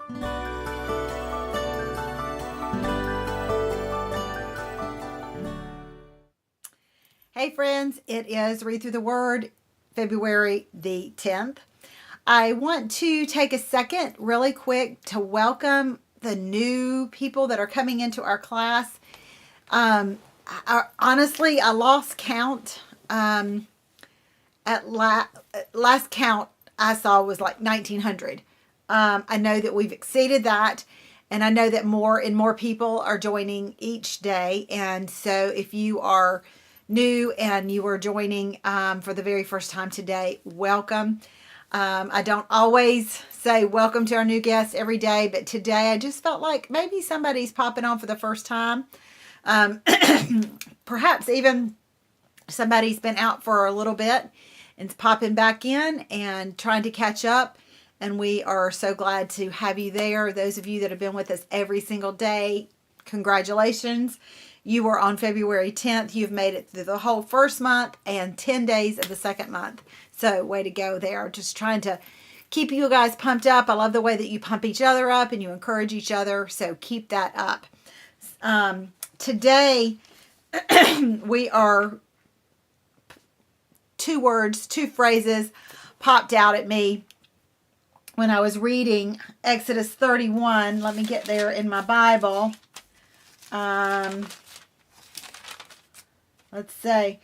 Hey friends, it is Read Through the Word, February the 10th. I want to take a second really quick to welcome the new people that are coming into our class. Honestly, I lost count. At last count I saw was like 1900. I know that we've exceeded that, and I know that more and more people are joining each day. And so if you are new and you are joining for the very first time today, welcome. I don't always say welcome to our new guests every day, but today I just felt like maybe somebody's popping on for the first time. Perhaps even somebody's been out for a little bit and popping back in and trying to catch up. And we are so glad to have you there. Those of you that have been with us every single day, congratulations. You were on February 10th. You've made it through the whole first month and 10 days of the second month. So way to go there. Just trying to keep you guys pumped up. I love the way that you pump each other up and you encourage each other. So keep that up. Today, we are two phrases popped out at me when I was reading Exodus 31. Let me get there in my Bible. Let's say,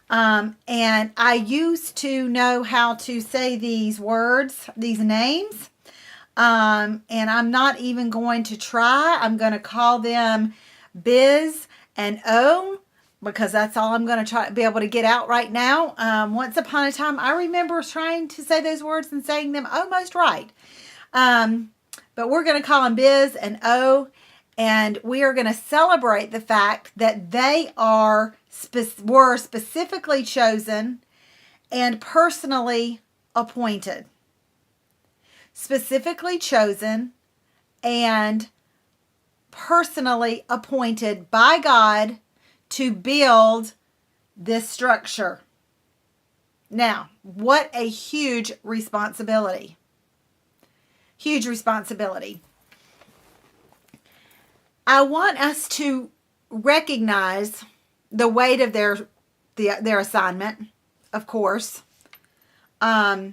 and I used to know how to say these words, these names, and I'm not even going to try. I'm going to call them Biz and O, because that's all I'm going to try to be able to get out right now. Once upon a time, I remember trying to say those words and saying them almost right. But we're going to call them Biz and O, and we are going to celebrate the fact that they were specifically chosen and personally appointed. Specifically chosen and personally appointed by God to build this structure. Now, what a huge responsibility. Huge responsibility. I want us to recognize the weight of their assignment, of course. I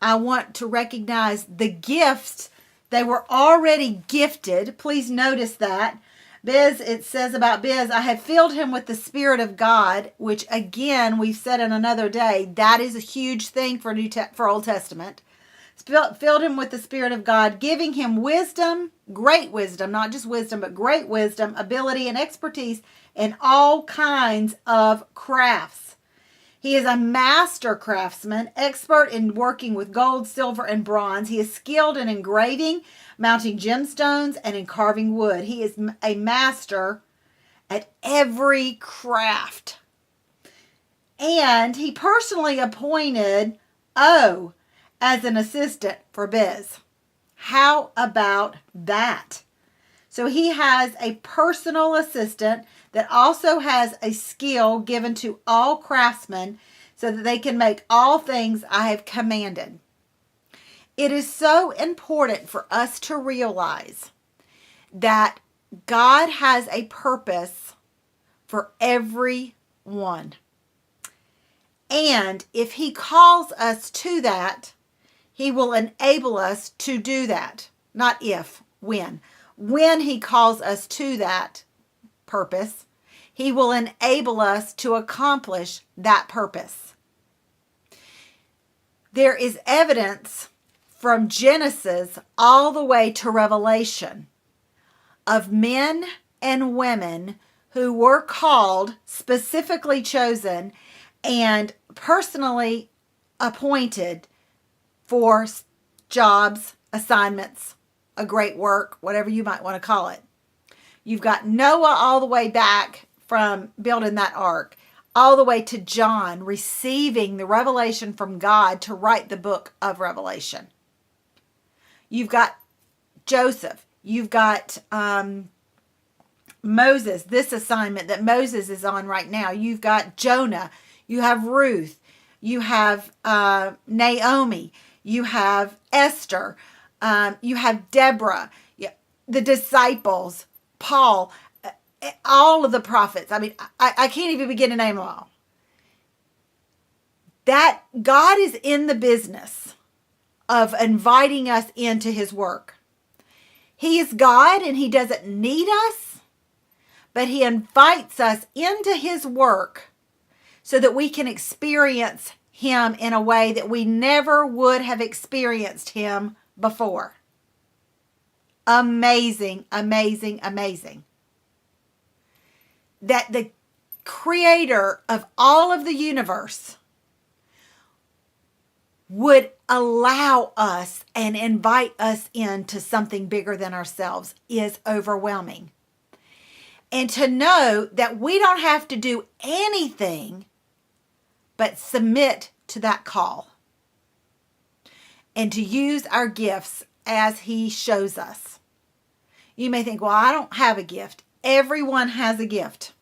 want to recognize the gifts they were already gifted. Please notice that. Biz, it says about Biz, I have filled him with the Spirit of God, which again, we've said in another day, that is a huge thing for Old Testament. Filled him with the Spirit of God, giving him wisdom, great wisdom, not just wisdom, but great wisdom, ability, and expertise in all kinds of crafts. He is a master craftsman, expert in working with gold, silver, and bronze. He is skilled in engraving, mounting gemstones, and in carving wood. He is a master at every craft. And he personally appointed O as an assistant for Biz. How about that? So he has a personal assistant that also has a skill given to all craftsmen so that they can make all things I have commanded. It is so important for us to realize that God has a purpose for everyone. And if he calls us to that, he will enable us to do that. Not if, when. When he calls us to that purpose, he will enable us to accomplish that purpose. There is evidence from Genesis all the way to Revelation of men and women who were called, specifically chosen, and personally appointed for jobs, assignments, a great work, whatever you might want to call it. You've got Noah all the way back from building that ark, all the way to John receiving the revelation from God to write the book of Revelation. You've got Joseph. You've got Moses, this assignment that Moses is on right now. You've got Jonah. You have Ruth. You have Naomi. You have Esther. You have Deborah, the disciples, Paul, all of the prophets. I mean, I can't even begin to name them all. That God is in the business of inviting us into his work. He is God and he doesn't need us, but he invites us into his work so that we can experience him in a way that we never would have experienced him before. Amazing, amazing, amazing. That the creator of all of the universe would allow us and invite us into something bigger than ourselves is overwhelming. And to know that we don't have to do anything but submit to that call and to use our gifts as he shows us. You may think, well, I don't have a gift. Everyone has a gift.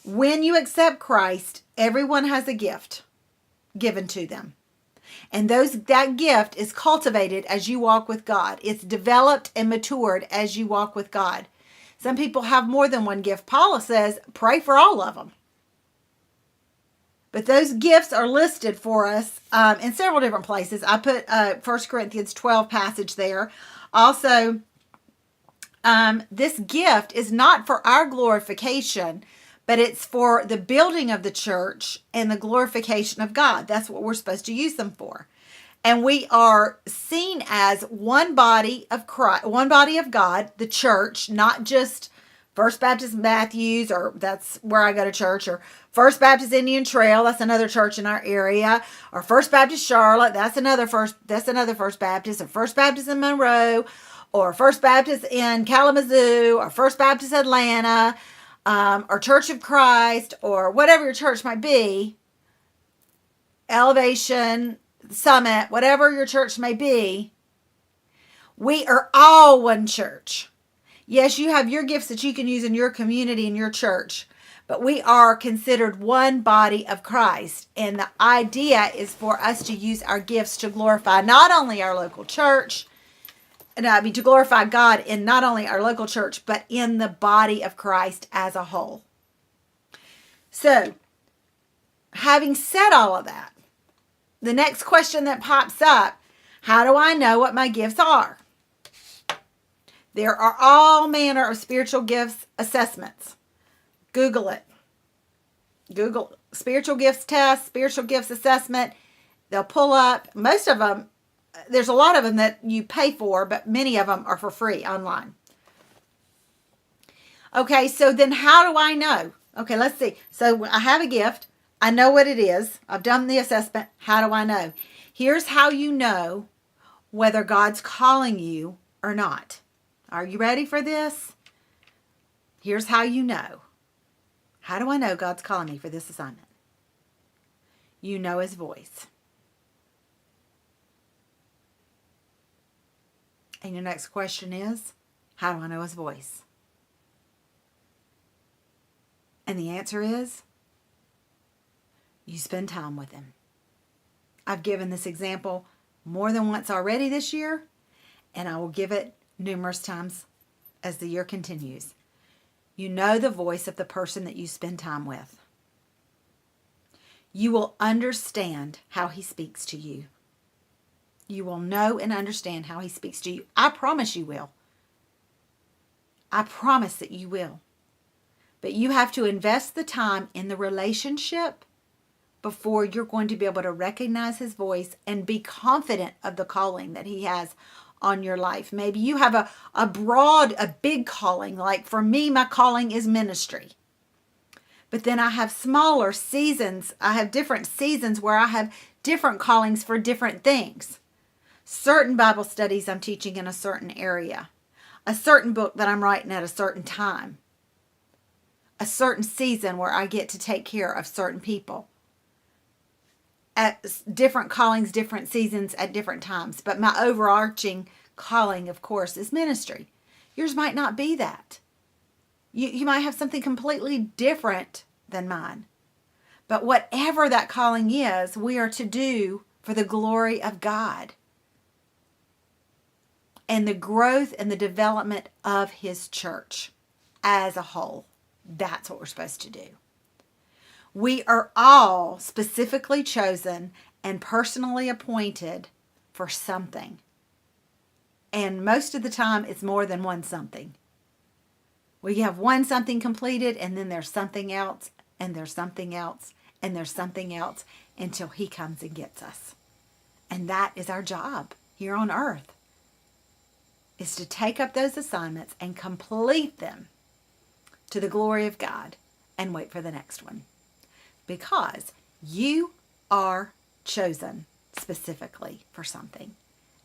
When you accept Christ, everyone has a gift given to them. And that gift is cultivated as you walk with God. It's developed and matured as you walk with God. Some people have more than one gift. Paul says, pray for all of them. But those gifts are listed for us in several different places. I put 1 Corinthians 12 passage there. Also, this gift is not for our glorification, but it's for the building of the church and the glorification of God. That's what we're supposed to use them for. And we are seen as one body of Christ, one body of God, the church, not just First Baptist Matthews, or that's where I go to church, or First Baptist Indian Trail, that's another church in our area, or First Baptist Charlotte, that's another First Baptist, or First Baptist in Monroe, or First Baptist in Kalamazoo, or First Baptist Atlanta, or Church of Christ, or whatever your church might be, Elevation, Summit, whatever your church may be, we are all one church. Yes, you have your gifts that you can use in your community, in your church, but we are considered one body of Christ. And the idea is for us to use our gifts to glorify not only our local church, to glorify God in not only our local church, but in the body of Christ as a whole. So, having said all of that, the next question that pops up, how do I know what my gifts are? There are all manner of spiritual gifts assessments. Google it. Google spiritual gifts test, spiritual gifts assessment. They'll pull up. Most of them, there's a lot of them that you pay for, but many of them are for free online. Okay, so then how do I know? Okay, let's see. So I have a gift. I know what it is. I've done the assessment. How do I know? Here's how you know whether God's calling you or not. Are you ready for this? Here's how you know. How do I know God's calling me for this assignment? You know his voice. And your next question is, how do I know his voice? And the answer is, you spend time with him. I've given this example more than once already this year, and I will give it numerous times as the year continues. You know the voice of the person that you spend time with. You will understand how he speaks to you. You will know and understand how he speaks to you. I promise you will. I promise that you will. But you have to invest the time in the relationship before you're going to be able to recognize his voice and be confident of the calling that he has on your life. Maybe you have a big calling. Like for me, my calling is ministry. But then I have smaller seasons. I have different seasons where I have different callings for different things. Certain Bible studies I'm teaching in a certain area. A certain book that I'm writing at a certain time. A certain season where I get to take care of certain people. At different callings, different seasons, at different times. But my overarching calling, of course, is ministry. Yours might not be that. You might have something completely different than mine. But whatever that calling is, we are to do for the glory of God. and the growth and the development of his church as a whole. That's what we're supposed to do. We are all specifically chosen and personally appointed for something. And most of the time, it's more than one something. We have one something completed, and then there's something else, and there's something else, and there's something else until he comes and gets us. And that is our job here on earth, is to take up those assignments and complete them to the glory of God and wait for the next one. Because you are chosen specifically for something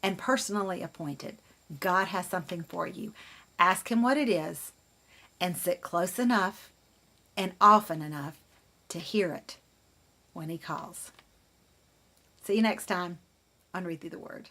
and personally appointed. God has something for you. Ask him what it is and sit close enough and often enough to hear it when he calls. See you next time on Read Through the Word.